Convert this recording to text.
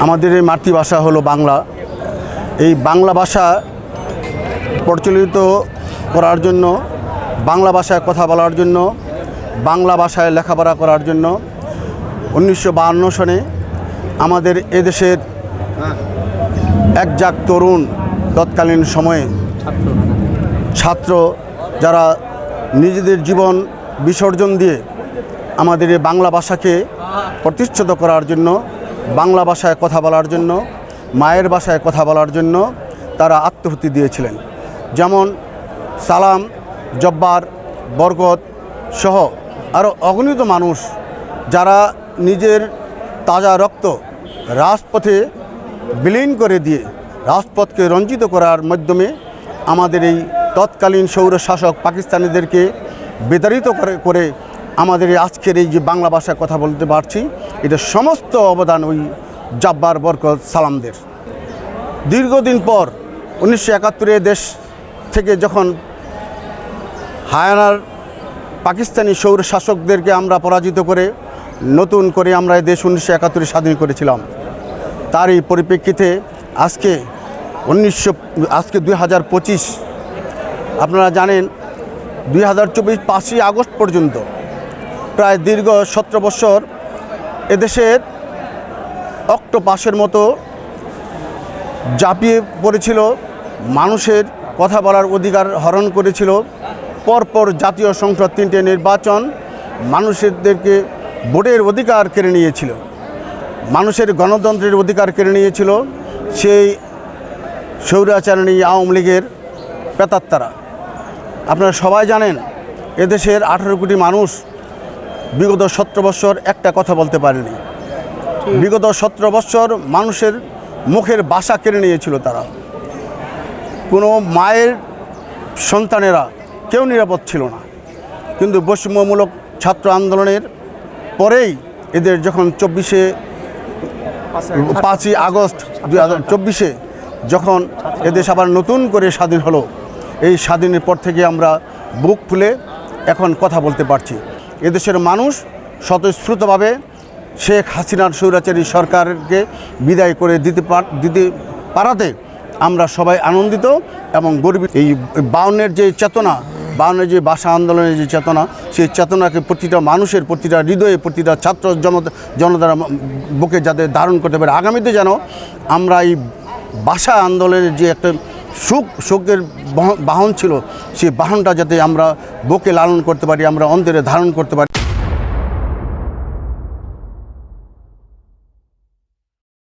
আমাদের এই মাতৃভাষা হলো বাংলা। এই বাংলা ভাষা প্রচলিত করার জন্য, বাংলা ভাষায় কথা বলার জন্য, বাংলা ভাষায় লেখাপড়া করার জন্য 1952 সনে আমাদের এদেশের একজাক তরুণ তৎকালীন সময়ে ছাত্র যারা নিজেদের জীবন বিসর্জন দিয়ে আমাদের এই বাংলা ভাষাকে প্রতিষ্ঠিত করার জন্য, বাংলা ভাষায় কথা বলার জন্য, মায়ের ভাষায় কথা বলার জন্য তারা আত্মাহুতি দিয়েছিলেন। যেমন সালাম, জব্বার, বরকত সহ আরও অগণিত মানুষ যারা নিজের তাজা রক্ত রাজপথে বিলীন করে দিয়ে রাজপথকে রঞ্জিত করার মাধ্যমে আমাদের এই তৎকালীন স্বৈরশাসক পাকিস্তানিদেরকে বিতাড়িত করে আমাদের এই আজকের এই যে বাংলা ভাষায় কথা বলতে পারছি, এটা সমস্ত অবদান ওই জব্বার, বরকত, সালামদের। দীর্ঘদিন পর 1971 দেশ থেকে যখন হায়ানার পাকিস্তানি স্বৈরশাসকদেরকে আমরা পরাজিত করে নতুন করে আমরা এই দেশ 1971 স্বাধীন করেছিলাম, তার এই পরিপ্রেক্ষিতে আজকে 2025 আপনারা জানেন 2024 5ই আগস্ট পর্যন্ত প্রায় দীর্ঘ 17 বছর এদেশের অক্টোপাসের মতো ঝাঁপিয়ে পড়েছিল, মানুষের কথা বলার অধিকার হরণ করেছিল। পরপর জাতীয় সংসদ 3টে নির্বাচন মানুষদেরকে ভোটের অধিকার কেড়ে নিয়েছিল, মানুষের গণতন্ত্রের অধিকার কেড়ে নিয়েছিল সেই স্বৈরাচারণী আওয়ামী লীগের প্রেতাত্মারা। আপনারা সবাই জানেন এদেশের 18 কোটি মানুষ বিগত 17 বছর একটা কথা বলতে পারেনি। বিগত 17 বছর মানুষের মুখের ভাষা কেড়ে নিয়েছিল তারা। কোনো মায়ের সন্তানেরা কেউ নিরাপদ ছিল না। কিন্তু বৈষম্যমূলক ছাত্র আন্দোলনের পরেই এদের যখন 5ই আগস্ট 2024 যখন এদেশ আবার নতুন করে স্বাধীন হলো, এই স্বাধীনের পর থেকে আমরা বুক ফুলে এখন কথা বলতে পারছি। এদেশের মানুষ স্বতঃস্ফূর্তভাবে শেখ হাসিনার স্বৈরাচারী সরকারকে বিদায় করে দিতে পারাতে আমরা সবাই আনন্দিত এবং গর্বিত। এই 52-এর যে চেতনা, 52-এর যে ভাষা আন্দোলনের যে চেতনা, সেই চেতনাকে প্রতিটা মানুষের, প্রতিটা হৃদয়ে, প্রতিটা ছাত্র জনতার বুকে যাতে ধারণ করতে পারে। আগামীতে যেন আমরা এই ভাষা আন্দোলনের যে একটা শোকের বাহন ছিল, সেই বাহনটা যাতে আমরা বুকে লালন করতে পারি, আমরা অন্তরে ধারণ করতে পারি।